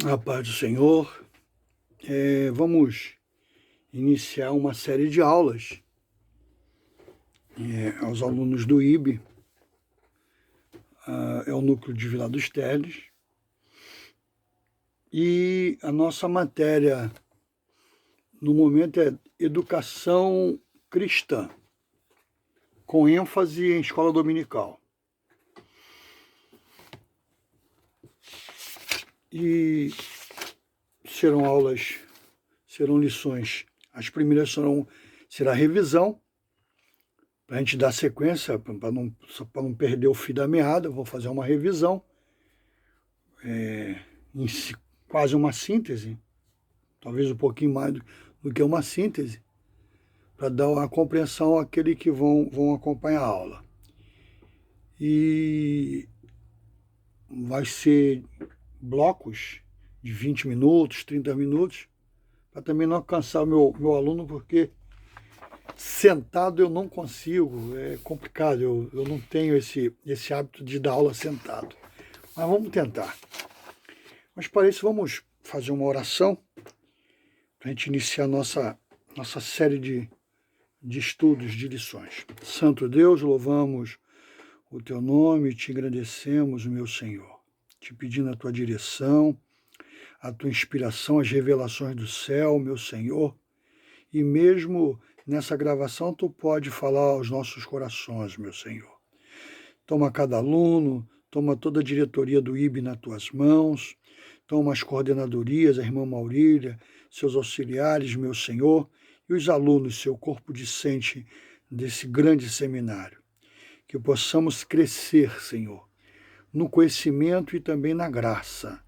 A paz do Senhor. Vamos iniciar uma série de aulas aos alunos do IB, é o núcleo de Vila dos Teles, e a nossa matéria no momento é Educação Cristã, com ênfase em escola dominical. E serão lições. As primeiras será revisão, para a gente dar sequência, para não perder o fio da meada. Vou fazer uma revisão, quase uma síntese, talvez um pouquinho mais do que uma síntese, para dar uma compreensão àqueles que vão acompanhar a aula. E vai ser blocos de 20 minutos, 30 minutos, para também não cansar o meu aluno, porque sentado eu não consigo, é complicado, eu não tenho esse hábito de dar aula sentado. Mas vamos tentar. Mas para isso vamos fazer uma oração, para a gente iniciar nossa série de estudos, de lições. Santo Deus, louvamos o Teu nome e te agradecemos, meu Senhor, te pedindo a Tua direção, a Tua inspiração, as revelações do céu, meu Senhor, e mesmo nessa gravação Tu pode falar aos nossos corações, meu Senhor. Toma cada aluno, toma toda a diretoria do IB nas Tuas mãos, toma as coordenadorias, a irmã Maurília, seus auxiliares, meu Senhor, e os alunos, seu corpo discente desse grande seminário. Que possamos crescer, Senhor, no conhecimento e também na graça.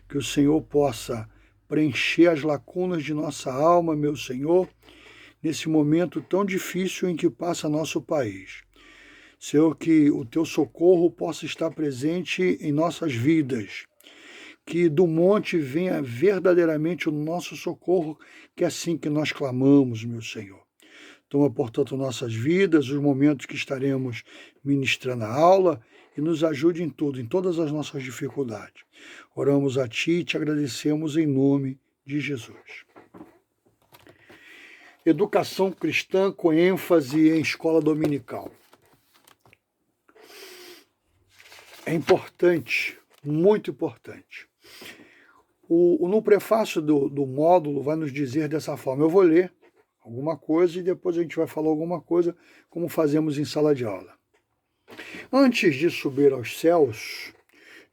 Que o Senhor possa preencher as lacunas de nossa alma, meu Senhor, nesse momento tão difícil em que passa nosso país. Senhor, que o Teu socorro possa estar presente em nossas vidas. Que do monte venha verdadeiramente o nosso socorro, que é assim que nós clamamos, meu Senhor. Toma, portanto, nossas vidas, os momentos que estaremos ministrando a aula, e nos ajude em tudo, em todas as nossas dificuldades. Oramos a Ti e te agradecemos em nome de Jesus. Educação cristã com ênfase em escola dominical. É importante, muito importante. No prefácio do módulo vai nos dizer dessa forma. Eu vou ler alguma coisa e depois a gente vai falar alguma coisa, como fazemos em sala de aula. Antes de subir aos céus,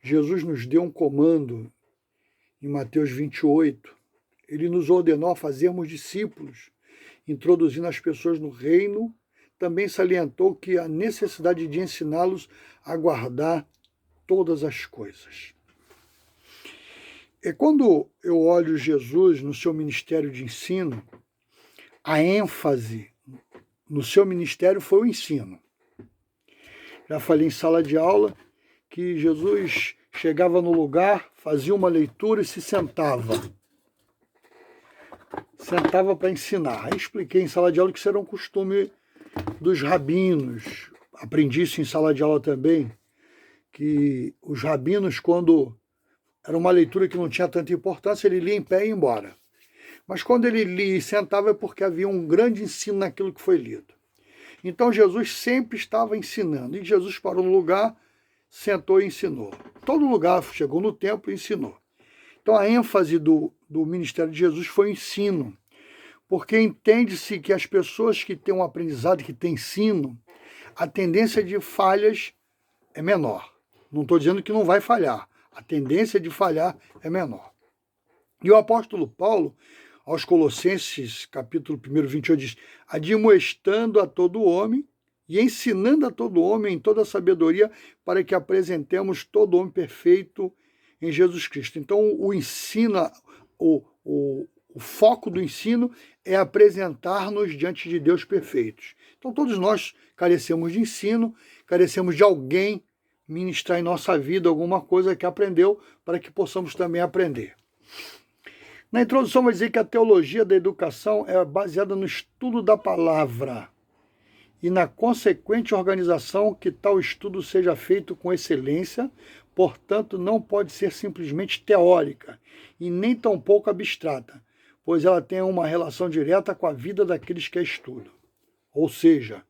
Jesus nos deu um comando em Mateus 28. Ele nos ordenou a fazermos discípulos, introduzindo as pessoas no reino. Também salientou que a necessidade de ensiná-los a guardar todas as coisas. E quando eu olho Jesus no seu ministério de ensino, a ênfase no seu ministério foi o ensino. Já falei em sala de aula que Jesus chegava no lugar, fazia uma leitura e se sentava. Sentava para ensinar. Aí expliquei em sala de aula que isso era um costume dos rabinos. Aprendi isso em sala de aula também, que os rabinos, quando era uma leitura que não tinha tanta importância, ele lia em pé e ia embora. Mas quando ele lia e sentava é porque havia um grande ensino naquilo que foi lido. Então Jesus sempre estava ensinando. E Jesus parou no lugar, sentou e ensinou. Todo lugar chegou no templo e ensinou. Então a ênfase do ministério de Jesus foi o ensino. Porque entende-se que as pessoas que têm um aprendizado, que têm ensino, a tendência de falhas é menor. Não estou dizendo que não vai falhar. A tendência de falhar é menor. E o apóstolo Paulo, aos Colossenses, capítulo 1, 28, diz: admoestando a todo homem e ensinando a todo homem em toda a sabedoria, para que apresentemos todo homem perfeito em Jesus Cristo. Então, o ensino, o foco do ensino é apresentar-nos diante de Deus perfeitos. Então, todos nós carecemos de ensino, carecemos de alguém ministrar em nossa vida alguma coisa que aprendeu, para que possamos também aprender. Na introdução vai dizer que a teologia da educação é baseada no estudo da palavra e na consequente organização que tal estudo seja feito com excelência portanto, não pode ser simplesmente teórica e nem tampouco abstrata, pois ela tem uma relação direta com a vida daqueles que a estudam. Ou seja,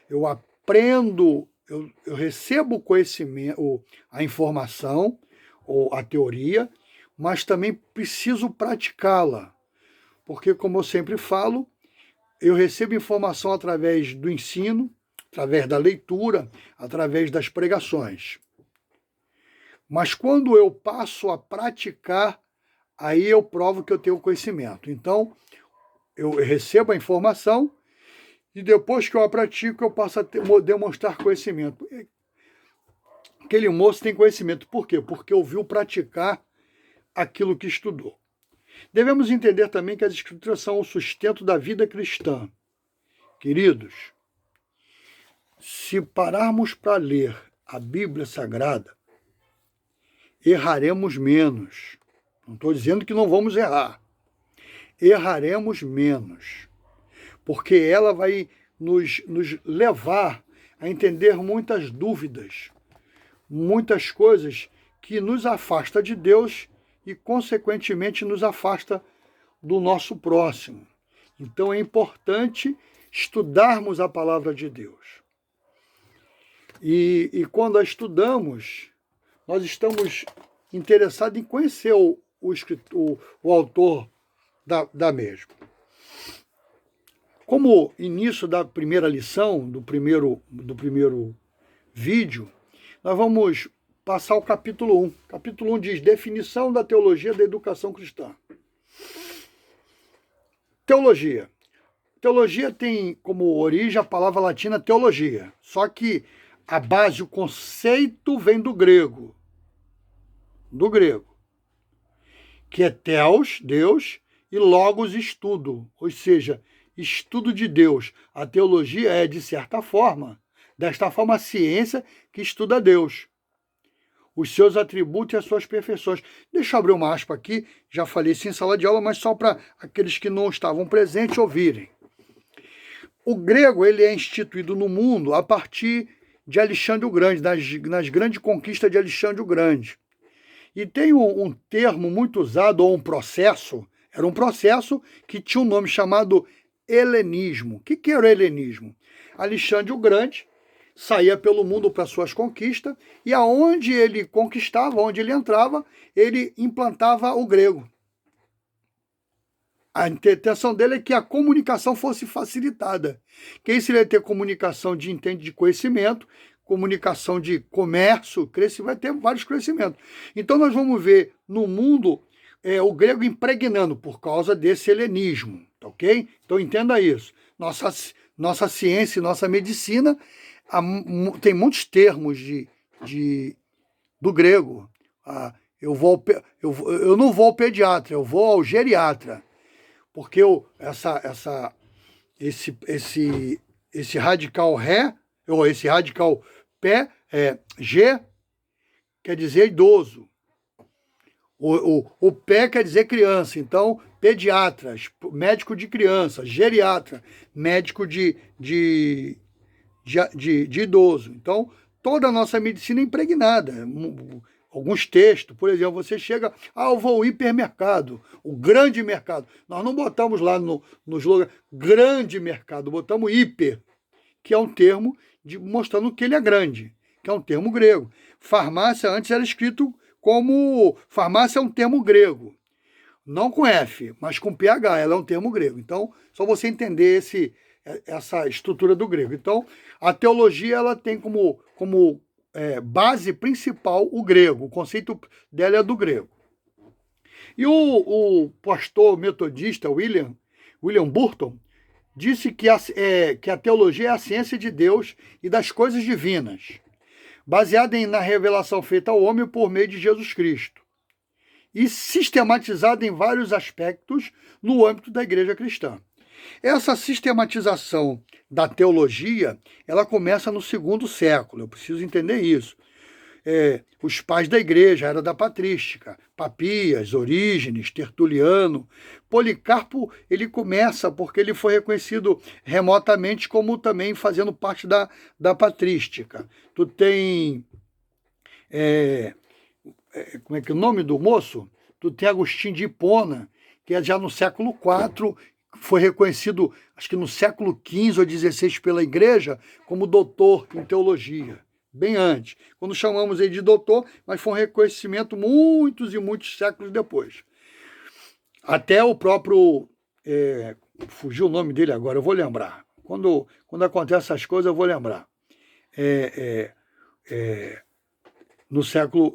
eu aprendo, eu recebo o conhecimento, a informação, ou a teoria, mas também preciso praticá-la. Porque, como eu sempre falo, eu recebo informação através do ensino, através da leitura, através das pregações. Mas quando eu passo a praticar, aí eu provo que eu tenho conhecimento. Então, eu recebo a informação e depois que eu a pratico, eu passo a demonstrar conhecimento. Aquele moço tem conhecimento. Por quê? Porque ouviu praticar aquilo que estudou. Devemos entender também que as Escrituras são o sustento da vida cristã. Queridos, se pararmos para ler a Bíblia Sagrada, erraremos menos. Não estou dizendo que não vamos errar. Erraremos menos. Porque ela vai nos levar a entender muitas dúvidas, muitas coisas que nos afasta de Deus e, consequentemente, nos afasta do nosso próximo. Então, é importante estudarmos a palavra de Deus. E quando a estudamos, nós estamos interessados em conhecer o autor da mesma. Como início da primeira lição, do primeiro vídeo, nós vamos passar o capítulo 1. Capítulo 1 diz: definição da teologia da educação cristã. Teologia. Teologia tem como origem a palavra latina teologia, só que a base, o conceito vem do grego, que é theos, Deus, e logos, estudo, ou seja, estudo de Deus. A teologia é, de certa forma, desta forma, a ciência que estuda Deus, os seus atributos e as suas perfeições. Deixa eu abrir uma aspa aqui, já falei isso em sala de aula, mas só para aqueles que não estavam presentes ouvirem. O grego ele é instituído no mundo a partir de Alexandre o Grande, nas grandes conquistas de Alexandre o Grande. E tem um termo muito usado, ou um processo, era um processo que tinha um nome chamado helenismo. O que era o helenismo? Alexandre o Grande saía pelo mundo para suas conquistas e aonde ele conquistava, onde ele entrava, ele implantava o grego. A intenção dele é que a comunicação fosse facilitada. Que isso ele ia ter comunicação de conhecimento, comunicação de comércio, vai ter vários crescimentos. Então nós vamos ver no mundo o grego impregnando por causa desse helenismo, tá ok? Então entenda isso. Nossa ciência e nossa medicina tem muitos termos do grego. Eu não vou ao pediatra, eu vou ao geriatra. Porque esse radical ré, ou esse radical pé, G, quer dizer idoso. O pé quer dizer criança. Então, pediatras, médico de criança, geriatra, médico de idoso. Então, toda a nossa medicina é impregnada. Alguns textos, por exemplo, você chega, eu vou ao hipermercado, o grande mercado. Nós não botamos lá no slogan grande mercado, botamos hiper, que é um termo mostrando que ele é grande, que é um termo grego. Farmácia antes era escrito como... Farmácia é um termo grego, não com F, mas com PH, ela é um termo grego. Então, só você entender essa estrutura do grego. Então, a teologia ela tem como base principal o grego, o conceito dela é do grego. E o pastor metodista William Burton disse que a teologia é a ciência de Deus e das coisas divinas, baseada na revelação feita ao homem por meio de Jesus Cristo, e sistematizada em vários aspectos no âmbito da igreja cristã. Essa sistematização da teologia, ela começa no 2º século, eu preciso entender isso. Os pais da igreja era da patrística, Papias, Orígenes, Tertuliano. Policarpo, ele começa porque ele foi reconhecido remotamente como também fazendo parte da patrística. Tu tem como é que é o nome do moço? Tu tem Agostinho de Hipona, que é já no século IV, foi reconhecido, acho que no século XV ou XVI pela igreja, como doutor em teologia, bem antes. Quando chamamos ele de doutor, mas foi um reconhecimento muitos e muitos séculos depois. Até o próprio, fugiu o nome dele agora, eu vou lembrar. Quando acontecem essas coisas, eu vou lembrar. No século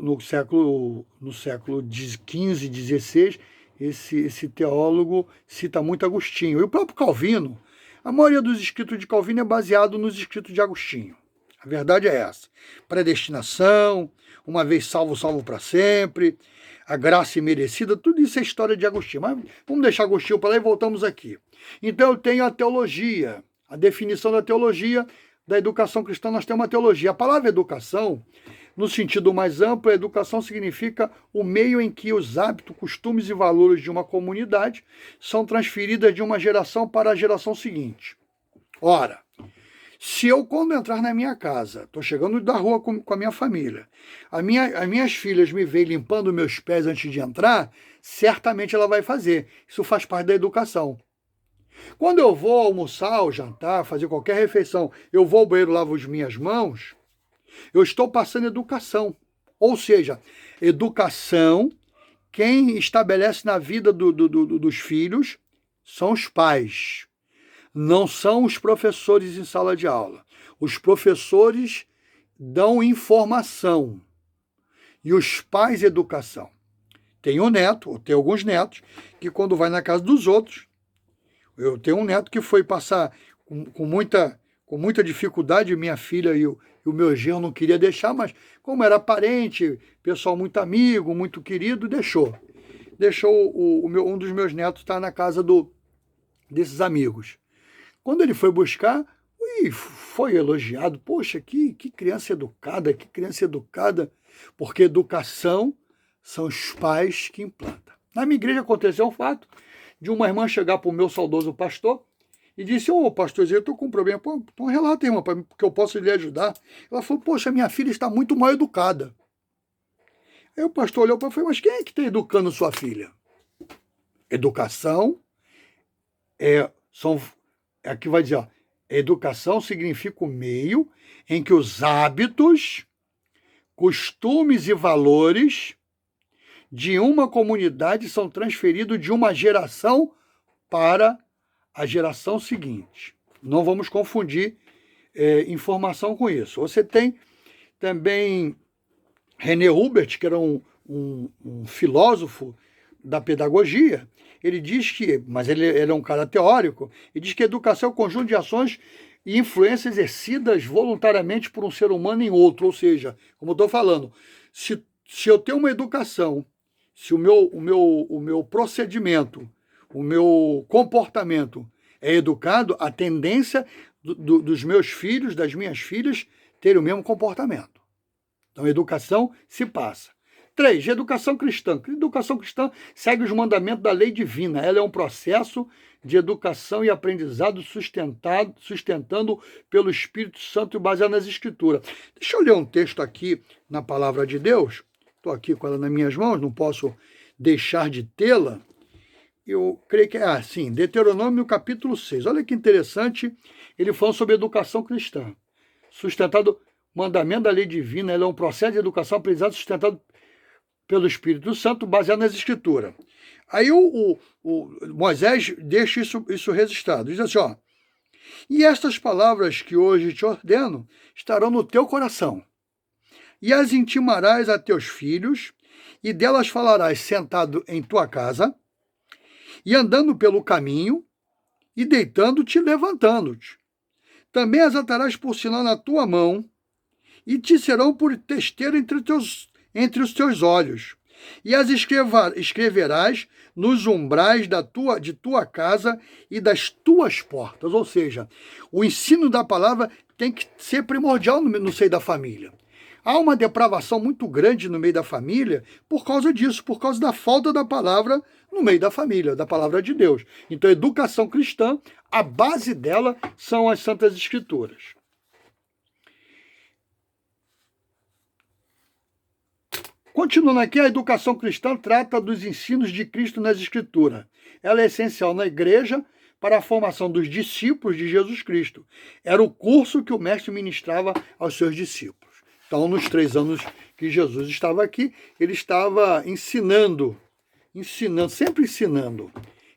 XV, XVI, esse teólogo cita muito Agostinho. E o próprio Calvino, a maioria dos escritos de Calvino é baseado nos escritos de Agostinho. A verdade é essa. Predestinação, uma vez salvo, salvo para sempre, a graça imerecida, tudo isso é história de Agostinho. Mas vamos deixar Agostinho para lá e voltamos aqui. Então eu tenho a teologia, a definição da teologia, da educação cristã, nós temos uma teologia. A palavra educação, no sentido mais amplo, a educação significa o meio em que os hábitos, costumes e valores de uma comunidade são transferidos de uma geração para a geração seguinte. Ora, se eu, quando entrar na minha casa, estou chegando da rua com a minha família, as minhas filhas me veem limpando meus pés antes de entrar, certamente ela vai fazer. Isso faz parte da educação. Quando eu vou almoçar ou jantar, fazer qualquer refeição, eu vou ao banheiro, lavo as minhas mãos, eu estou passando educação. Ou seja, educação, quem estabelece na vida dos filhos são os pais. Não são os professores em sala de aula. Os professores dão informação e os pais educação. Tem um neto, ou tem alguns netos, que quando vai na casa dos outros, eu tenho um neto que foi passar com muita dificuldade, minha filha e o meu genro não queria deixar, mas como era parente, pessoal muito amigo, muito querido, deixou. Deixou um dos meus netos estar na casa desses amigos. Quando ele foi buscar, foi elogiado. Poxa, que criança educada, que criança educada. Porque educação são os pais que implantam. Na minha igreja aconteceu um fato de uma irmã chegar para o meu saudoso pastor e disse, pastorzinho, eu estou com um problema. Pô, então relata, irmã, porque eu posso lhe ajudar. Ela falou, poxa, minha filha está muito mal educada. Aí o pastor olhou para ela e falou, mas quem é que está educando sua filha? Educação aqui vai dizer, educação significa o meio em que os hábitos, costumes e valores de uma comunidade são transferidos de uma geração para a geração seguinte. Não vamos confundir informação com isso. Você tem também René Hubert, que era um filósofo da pedagogia. Ele diz que, mas ele é um cara teórico, ele diz que a educação é o conjunto de ações e influências exercidas voluntariamente por um ser humano em outro. Ou seja, como eu estou falando, se eu tenho uma educação, se o meu procedimento, o meu comportamento é educado, a tendência dos meus filhos, das minhas filhas, terem o mesmo comportamento. Então, a educação se passa. 3. Educação cristã. Educação cristã segue os mandamentos da lei divina. Ela é um processo de educação e aprendizado sustentando pelo Espírito Santo e baseado nas Escrituras. Deixa eu ler um texto aqui na Palavra de Deus. Estou aqui com ela nas minhas mãos, não posso deixar de tê-la. Eu creio que é assim, Deuteronômio capítulo 6. Olha que interessante, ele falando sobre educação cristã. Sustentado, mandamento da lei divina, ela é um processo de educação aprendizado sustentado pelo Espírito Santo, baseado nas Escrituras. Aí o Moisés deixa isso registrado. Diz assim, e estas palavras que hoje te ordeno estarão no teu coração, e as intimarás a teus filhos, e delas falarás sentado em tua casa, e andando pelo caminho, e deitando-te e levantando-te. Também as atarás por sinal na tua mão, e te serão por testeiro entre os teus olhos, e as escreverás nos umbrais de tua casa e das tuas portas. Ou seja, o ensino da palavra tem que ser primordial no seio da família. Há uma depravação muito grande no meio da família por causa disso, por causa da falta da palavra no meio da família, da palavra de Deus. Então, a educação cristã, a base dela são as Santas Escrituras. Continuando aqui, a educação cristã trata dos ensinos de Cristo nas Escrituras. Ela é essencial na igreja para a formação dos discípulos de Jesus Cristo. Era o curso que o mestre ministrava aos seus discípulos. Então, nos 3 anos que Jesus estava aqui, ele estava ensinando, sempre ensinando.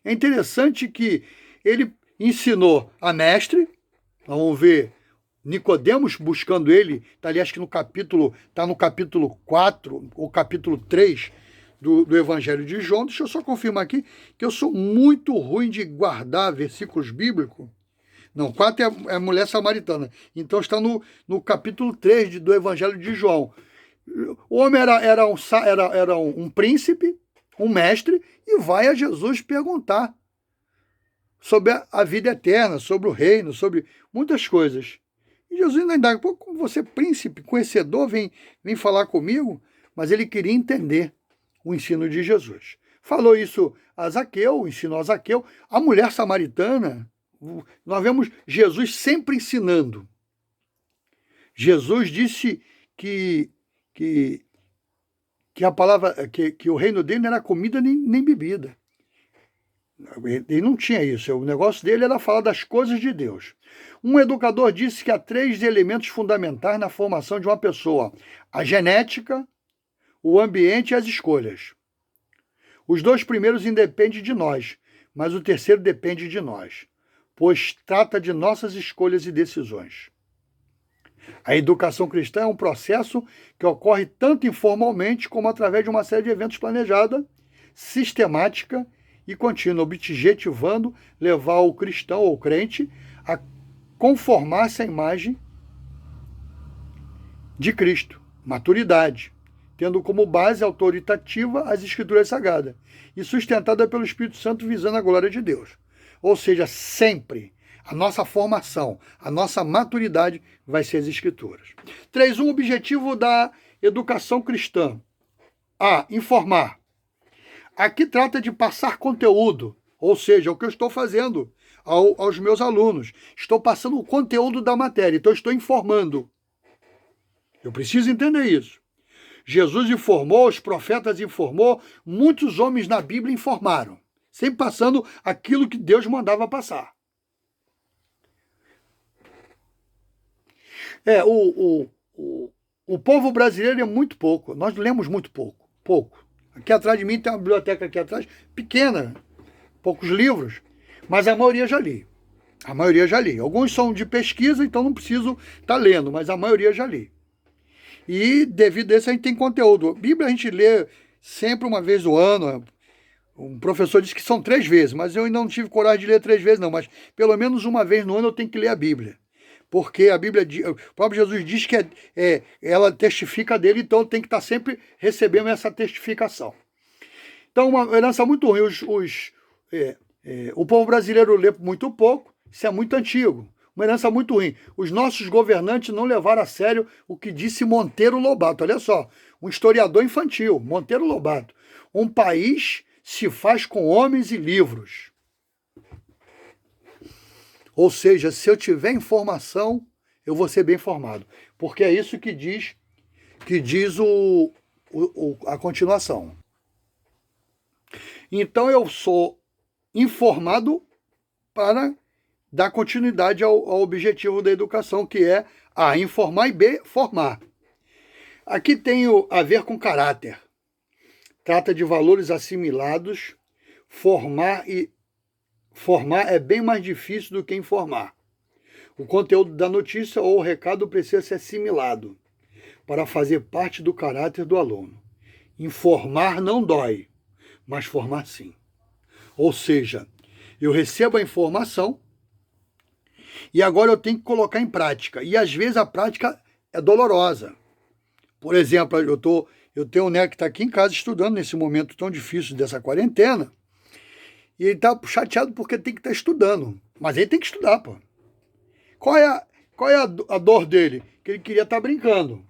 É interessante que ele ensinou a mestre, vamos ver, Nicodemos buscando ele, está ali acho que no capítulo 4 ou capítulo 3 do Evangelho de João. Deixa eu só confirmar aqui que eu sou muito ruim de guardar versículos bíblicos. Não, 4 é a mulher samaritana. Então está no capítulo 3 do Evangelho de João. O homem era um príncipe, um mestre, e vai a Jesus perguntar sobre a vida eterna, sobre o reino, sobre muitas coisas. E Jesus ainda indaga, pô, como você, príncipe, conhecedor, vem falar comigo? Mas ele queria entender o ensino de Jesus. Falou isso a Zaqueu, ensinou a Zaqueu. A mulher samaritana, nós vemos Jesus sempre ensinando. Jesus disse que a palavra, que o reino dele não era comida nem bebida. Ele não tinha isso. O negócio dele era falar das coisas de Deus. Um educador disse que há 3 elementos fundamentais na formação de uma pessoa: a genética, o ambiente e as escolhas. Os 2 primeiros independem de nós, mas o terceiro depende de nós, pois trata de nossas escolhas e decisões. A educação cristã é um processo que ocorre tanto informalmente como através de uma série de eventos planejada, sistemática e contínua, objetivando levar o cristão ou crente a conformar-se à imagem de Cristo, maturidade, tendo como base autoritativa as Escrituras Sagradas e sustentada pelo Espírito Santo visando a glória de Deus. Ou seja, sempre a nossa formação, a nossa maturidade vai ser as Escrituras. 3.1. Objetivo da educação cristã. A. Informar. Aqui trata de passar conteúdo, ou seja, o que eu estou fazendo aos meus alunos. Estou passando o conteúdo da matéria, então estou informando. Eu preciso entender isso. Jesus informou, os profetas informou, muitos homens na Bíblia informaram, sempre passando aquilo que Deus mandava passar. O povo brasileiro é muito pouco, nós lemos muito pouco. Aqui atrás de mim tem uma biblioteca aqui atrás, pequena, poucos livros, mas a maioria já li. Alguns são de pesquisa, então não preciso estar lendo, mas a maioria já li. E devido a isso a gente tem conteúdo. Bíblia a gente lê sempre uma vez no ano. Um professor disse que são 3 vezes, mas eu ainda não tive coragem de ler 3 vezes não, mas pelo menos uma vez no ano eu tenho que ler a Bíblia. Porque a Bíblia, o próprio Jesus diz que ela testifica dele, então tem que estar sempre recebendo essa testificação. Então, uma herança muito ruim. O povo brasileiro lê muito pouco, isso é muito antigo. Uma herança muito ruim. Os nossos governantes não levaram a sério o que disse Monteiro Lobato. Olha só, um historiador infantil, Monteiro Lobato. Um país se faz com homens e livros. Ou seja, se eu tiver informação, eu vou ser bem informado. Porque é isso que diz a continuação. Então eu sou informado para dar continuidade ao objetivo da educação, que é A, informar, e B, formar. Aqui tem a ver com caráter. Trata de valores assimilados. Formar é bem mais difícil do que informar. O conteúdo da notícia ou o recado precisa ser assimilado para fazer parte do caráter do aluno. Informar não dói, mas formar sim. Ou seja, eu recebo a informação e agora eu tenho que colocar em prática. E às vezes a prática é dolorosa. Por exemplo, eu tenho um neto que está aqui em casa estudando nesse momento tão difícil dessa quarentena. E ele está chateado porque tem que estar estudando. Mas ele tem que estudar, pô. Qual é a dor dele? Que ele queria estar brincando.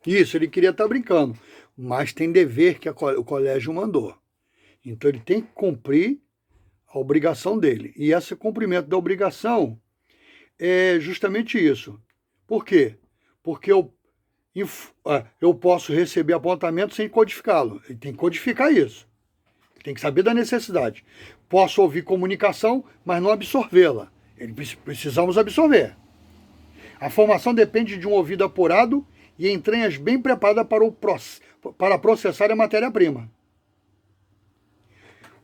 Isso, ele queria estar brincando. Mas tem dever que o colégio mandou. Então ele tem que cumprir a obrigação dele. E esse cumprimento da obrigação é justamente isso. Por quê? Porque eu posso receber apontamento sem codificá-lo. Ele tem que codificar isso. Tem que saber da necessidade. Posso ouvir comunicação, mas não absorvê-la. Precisamos absorver. A formação depende de um ouvido apurado e entranhas bem preparadas para processar a matéria-prima.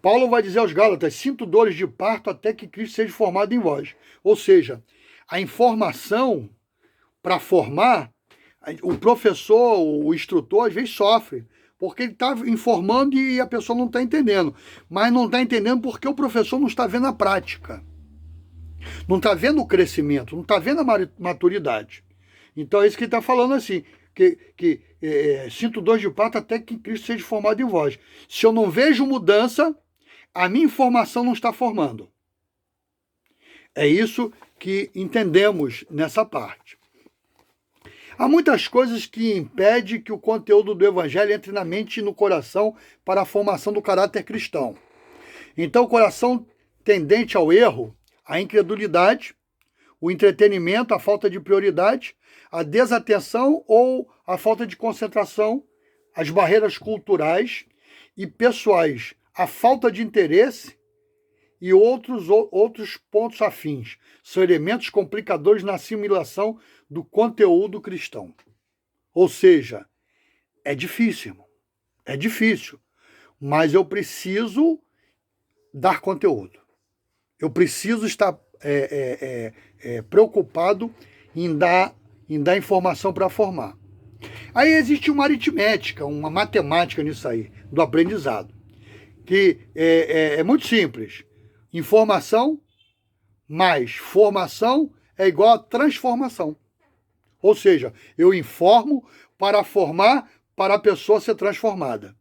Paulo vai dizer aos Gálatas: sinto dores de parto até que Cristo seja formado em vós. Ou seja, a informação para formar, o professor, o instrutor, às vezes sofre, porque ele está informando e a pessoa não está entendendo. Mas não está entendendo porque o professor não está vendo a prática. Não está vendo o crescimento, não está vendo a maturidade. Então é isso que ele está falando assim, que sinto dor de parto até que Cristo seja formado em vós. Se eu não vejo mudança, a minha informação não está formando. É isso que entendemos nessa parte. Há muitas coisas que impedem que o conteúdo do Evangelho entre na mente e no coração para a formação do caráter cristão. Então, o coração tendente ao erro, a incredulidade, o entretenimento, a falta de prioridade, a desatenção ou a falta de concentração, as barreiras culturais e pessoais, a falta de interesse e outros pontos afins. São elementos complicadores na assimilação do conteúdo cristão. Ou seja, é difícil, mas eu preciso dar conteúdo. Eu preciso estar preocupado em dar informação para formar. Aí existe uma aritmética, uma matemática nisso aí, do aprendizado, que é muito simples. Informação mais formação é igual a transformação. Ou seja, eu informo para formar, para a pessoa ser transformada.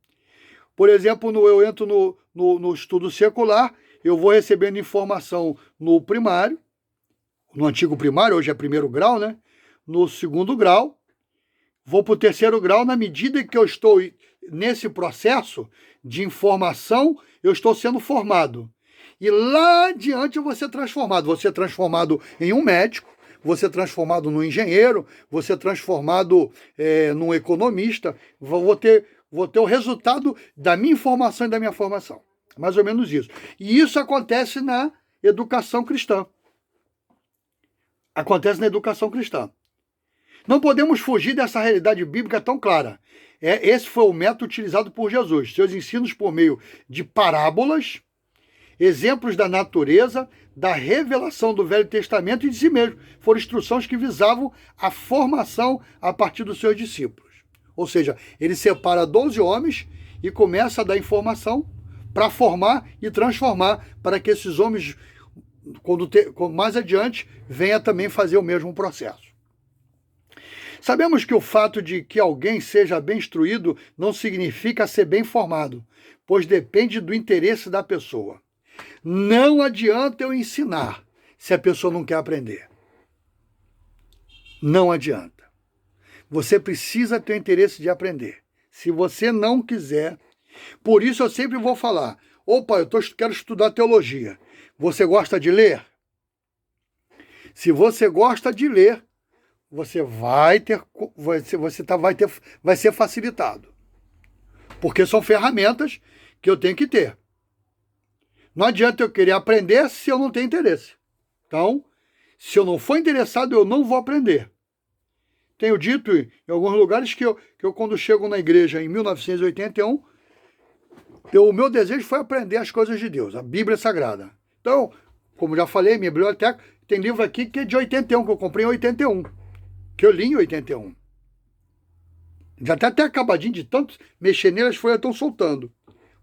Por exemplo, eu entro no estudo secular, eu vou recebendo informação no primário, no antigo primário, hoje é primeiro grau, né? No segundo grau, vou para o terceiro grau, na medida que eu estou nesse processo de informação, eu estou sendo formado. E lá adiante eu vou ser transformado. Vou ser transformado em um médico, vou ser transformado num engenheiro, vou ser transformado num economista, vou ter o resultado da minha informação e da minha formação. Mais ou menos isso. E isso acontece na educação cristã. Acontece na educação cristã. Não podemos fugir dessa realidade bíblica tão clara. Esse foi o método utilizado por Jesus. Seus ensinos por meio de parábolas, exemplos da natureza, da revelação do Velho Testamento e de si mesmo. Foram instruções que visavam a formação a partir dos seus discípulos. Ou seja, ele separa 12 homens e começa a dar informação para formar e transformar, para que esses homens, quando mais adiante, venha também fazer o mesmo processo. Sabemos que o fato de que alguém seja bem instruído não significa ser bem formado, pois depende do interesse da pessoa. Não adianta eu ensinar se a pessoa não quer aprender. Não adianta. Você precisa ter o interesse de aprender. Se você não quiser... Por isso eu sempre vou falar: opa, quero estudar teologia. Você gosta de ler? Se você gosta de ler, você vai ser facilitado. Porque são ferramentas que eu tenho que ter. Não adianta eu querer aprender se eu não tenho interesse. Então, se eu não for interessado, eu não vou aprender. Tenho dito em alguns lugares que eu quando chego na igreja em 1981, o meu desejo foi aprender as coisas de Deus, a Bíblia Sagrada. Então, como já falei, minha biblioteca tem livro aqui que é de 81, que eu comprei em 81, que eu li em 81. Já está até acabadinho de tanto mexer nelas, as folhas estão soltando.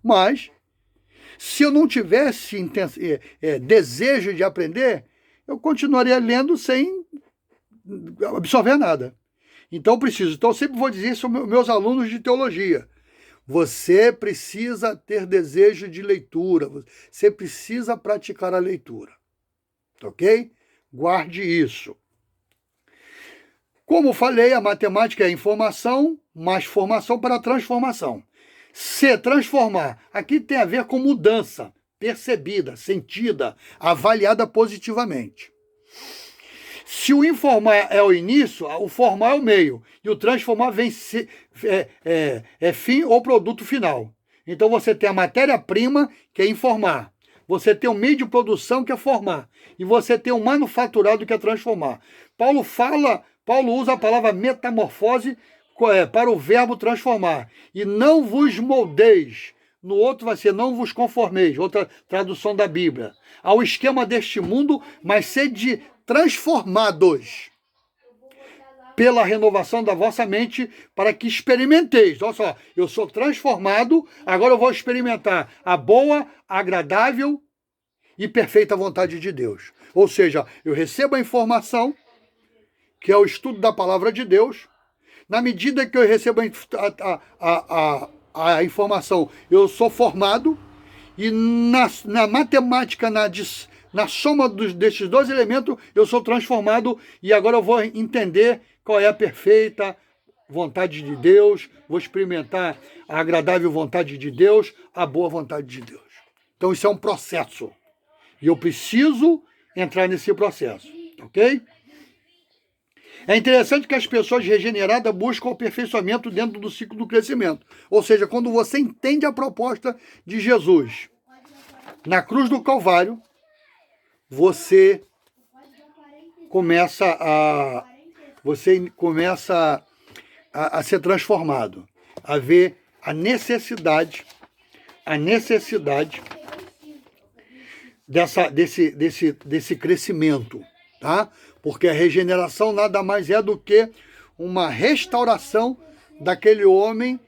Mas, se eu não tivesse desejo de aprender, eu continuaria lendo sem absorver nada. Então, eu sempre vou dizer isso aos meus alunos de teologia. Você precisa ter desejo de leitura, você precisa praticar a leitura, ok? Guarde isso. Como falei, a matemática é informação, mais formação para transformação. Se transformar, aqui tem a ver com mudança, percebida, sentida, avaliada positivamente. Se o informar é o início, o formar é o meio. E o transformar vem fim ou produto final. Então você tem a matéria-prima, que é informar. Você tem o meio de produção, que é formar. E você tem o manufaturado, que é transformar. Paulo usa a palavra metamorfose para o verbo transformar. E não vos moldeis. No outro vai ser não vos conformeis, outra tradução da Bíblia, ao esquema deste mundo, mas sede transformados pela renovação da vossa mente, para que experimenteis. Olha só, eu sou transformado, agora eu vou experimentar a boa, agradável e perfeita vontade de Deus. Ou seja, eu recebo a informação, que é o estudo da palavra de Deus. Na medida que eu recebo a informação, eu sou formado, e na matemática, na soma desses dois elementos, eu sou transformado, e agora eu vou entender qual é a perfeita vontade de Deus, vou experimentar a agradável vontade de Deus, a boa vontade de Deus. Então isso é um processo, e eu preciso entrar nesse processo, ok? É interessante que as pessoas regeneradas buscam o aperfeiçoamento dentro do ciclo do crescimento. Ou seja, quando você entende a proposta de Jesus na cruz do Calvário, você começa a ser transformado, a ver a necessidade desse crescimento, tá? Porque a regeneração nada mais é do que uma restauração daquele homem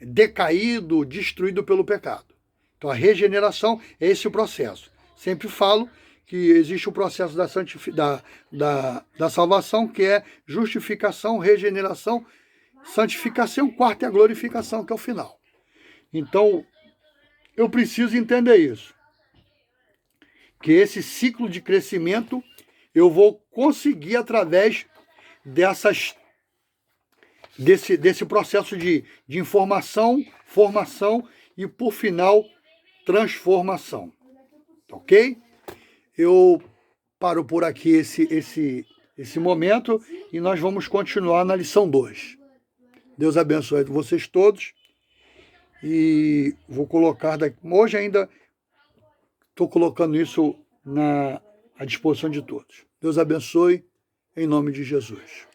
decaído, destruído pelo pecado. Então a regeneração é esse o processo. Sempre falo que existe o processo da salvação, que é justificação, regeneração, santificação, quarto é a glorificação, que é o final. Então, eu preciso entender isso. Que esse ciclo de crescimento eu vou conseguir através desse processo de informação, formação e, por final, transformação. Ok? Eu paro por aqui esse momento e nós vamos continuar na lição 2. Deus abençoe vocês todos. E vou colocar hoje ainda estou colocando isso à disposição de todos. Deus abençoe, em nome de Jesus.